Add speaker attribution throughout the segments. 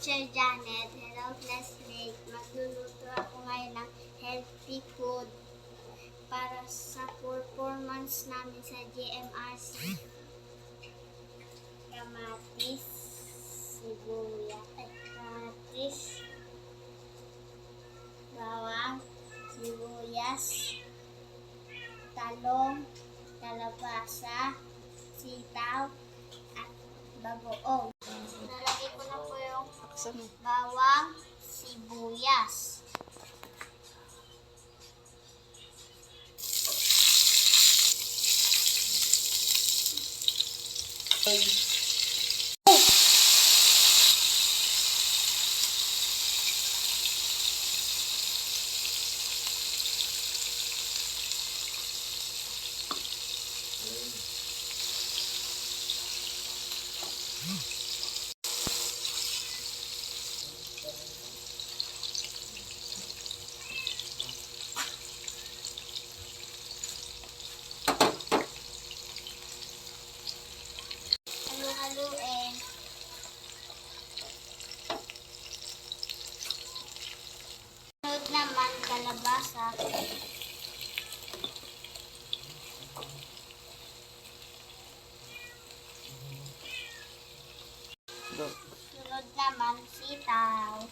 Speaker 1: Teacher Janet. Hello, classmate. Magluluto ako ngayon ng healthy food para sa performance namin sa GMRC. Kamatis, bawang, sibuyas, talong, kalabasa, sitaw, at bagoong. Nalagay ko na po yung bawang, sibuyas. Halu-haluin. Sunod naman kalabasa. Sunod naman sitaw.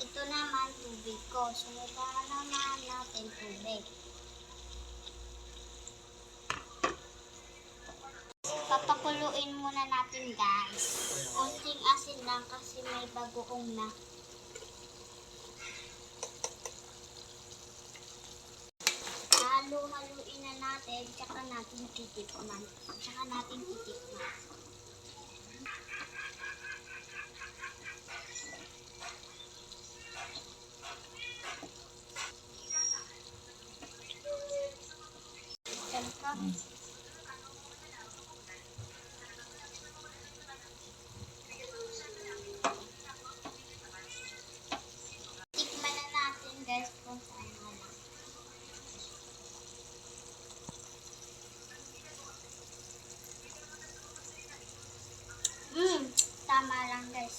Speaker 1: Ito naman tubig ko. Sunod naman natin tubig. Papakuluin muna natin, guys. Konting asin lang kasi may bagoong na. Halu-haluin na natin, tsaka natin titikman. Tikman na natin, guys, kung saan na lang. Tama lang, guys.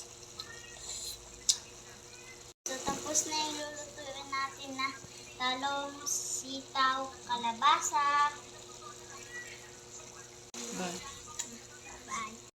Speaker 1: So, tapos na yung lulutuin natin na talong, sitaw, kalabasa.
Speaker 2: Bye.